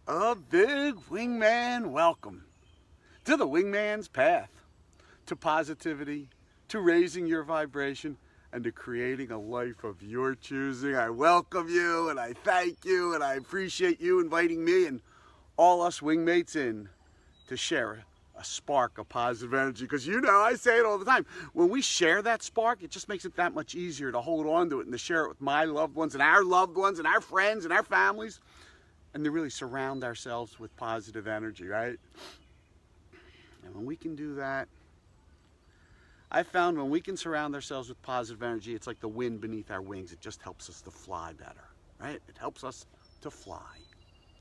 A big wingman welcome to the wingman's path, to positivity, to raising your vibration, and to creating a life of your choosing. I welcome you and I thank you and I appreciate you inviting me and all us wingmates in to share a spark of positive energy, because you know I say it all the time, when we share that spark, it just makes it that much easier to hold on to it and to share it with my loved ones and our friends and our families, and to really surround ourselves with positive energy, right? And when we can do that, I found when we can surround ourselves with positive energy, it's like the wind beneath our wings. It just helps us to fly better, right? It helps us to fly,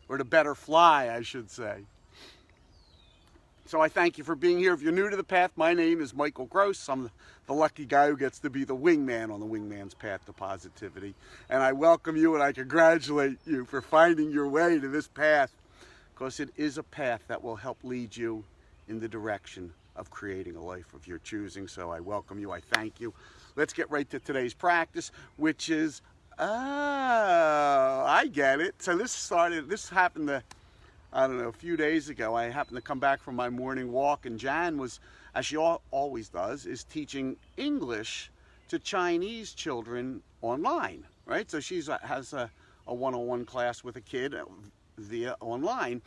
or to better fly, I should say. So I thank you for being here. If you're new to the path, my name is Michael Gross. I'm the lucky guy who gets to be the wingman on the wingman's path to positivity. And I welcome you and I congratulate you for finding your way to this path, because it is a path that will help lead you in the direction of creating a life of your choosing. So I welcome you. I thank you. Let's get right to today's practice, which is, I get it. So this happened a few days ago. I happened to come back from my morning walk, and Jan was, as she always does, is teaching English to Chinese children online, right? So she has a one-on-one class with a kid via online,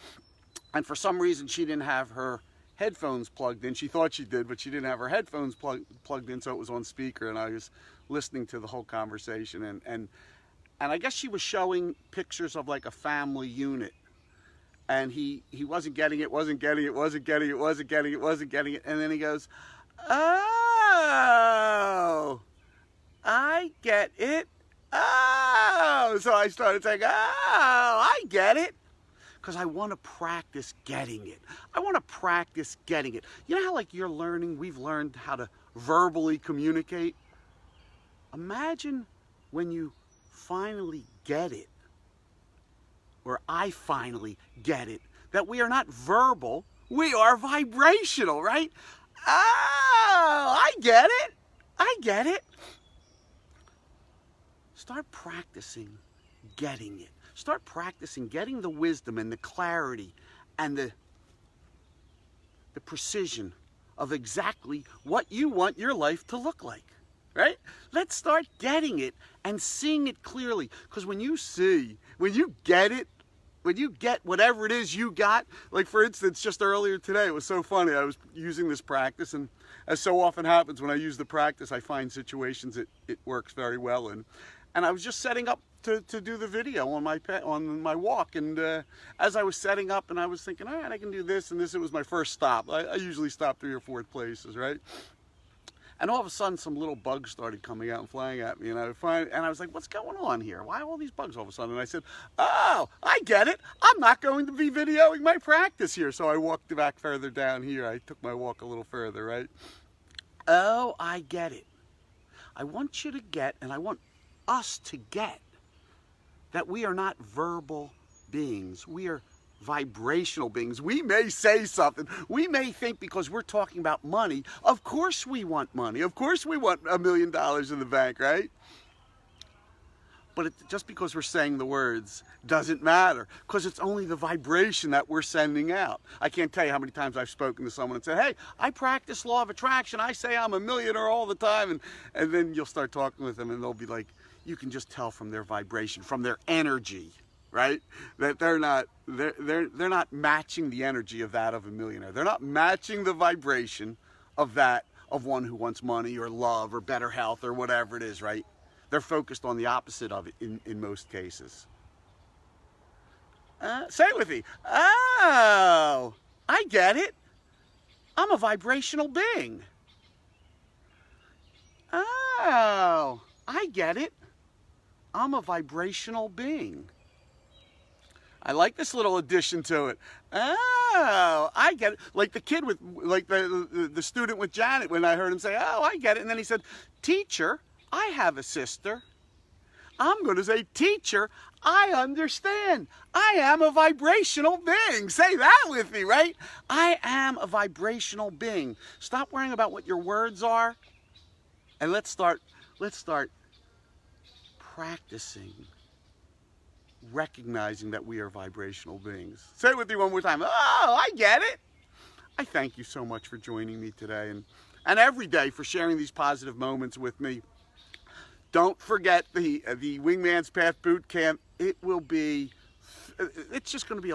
and for some reason she didn't have her headphones plugged in. She thought she did, but she didn't have her headphones plugged in, so it was on speaker, and I was listening to the whole conversation, and I guess she was showing pictures of like a family unit. And he wasn't getting it, and then he goes, oh, I get it. Oh, so I started saying, oh, I get it. Because I want to practice getting it. I want to practice getting it. You know how like we've learned how to verbally communicate? Imagine when you finally get it, or I finally get it, that we are not verbal, we are vibrational, right? Oh, I get it. I get it. Start practicing getting it. Start practicing getting the wisdom and the clarity and the precision of exactly what you want your life to look like, right? Let's start getting it and seeing it clearly. Because when you get it, when you get whatever it is you got, like for instance, just earlier today, it was so funny. I was using this practice, and as so often happens when I use the practice, I find situations it works very well in. And I was just setting up to do the video on my walk, and as I was setting up, and I was thinking, all right, I can do this and this. It was my first stop. I usually stop 3 or 4 places, right? And all of a sudden, some little bugs started coming out and flying at me, and I was like, what's going on here? Why all these bugs all of a sudden? And I said, oh, I get it. I'm not going to be videoing my practice here. So I walked back further down here. I took my walk a little further, right? Oh, I get it. I want you to get, and I want us to get, that we are not verbal beings. We are vibrational beings. We may say something. We may think because we're talking about money, of course we want money. Of course we want $1 million in the bank, right? But just because we're saying the words doesn't matter, because it's only the vibration that we're sending out. I can't tell you how many times I've spoken to someone and said, hey, I practice law of attraction. I say I'm a millionaire all the time. And then you'll start talking with them and they'll be like, you can just tell from their vibration, from their energy, right? That they're not matching the energy of that of a millionaire. They're not matching the vibration of that of one who wants money or love or better health or whatever it is, right? They're focused on the opposite of it in most cases. Say it with me. Oh, I get it. I'm a vibrational being. Oh, I get it. I'm a vibrational being. I like this little addition to it. Oh, I get it. Like the kid like the student with Janet, when I heard him say, oh, I get it. And then he said, teacher, I have a sister. I'm going to say, teacher, I understand. I am a vibrational being. Say that with me, right? I am a vibrational being. Stop worrying about what your words are. And let's start practicing recognizing that we are vibrational beings. Say it with me one more time. Oh, I get it. I thank you so much for joining me today and every day for sharing these positive moments with me. Don't forget the Wingman's Path Boot Camp. It's just going to be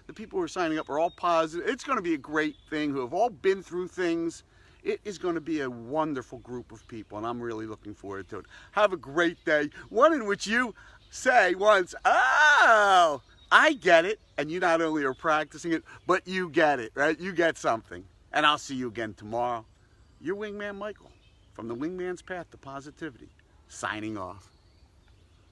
the people who are signing up are all positive. It's going to be a great thing, who have all been through things. It is going to be a wonderful group of people, and I'm really looking forward to it. Have a great day, one in which you say once, oh, I get it, and you not only are practicing it, but you get it, right? You get something. And I'll see you again tomorrow. Your Wingman Michael from the Wingman's Path to Positivity, signing off.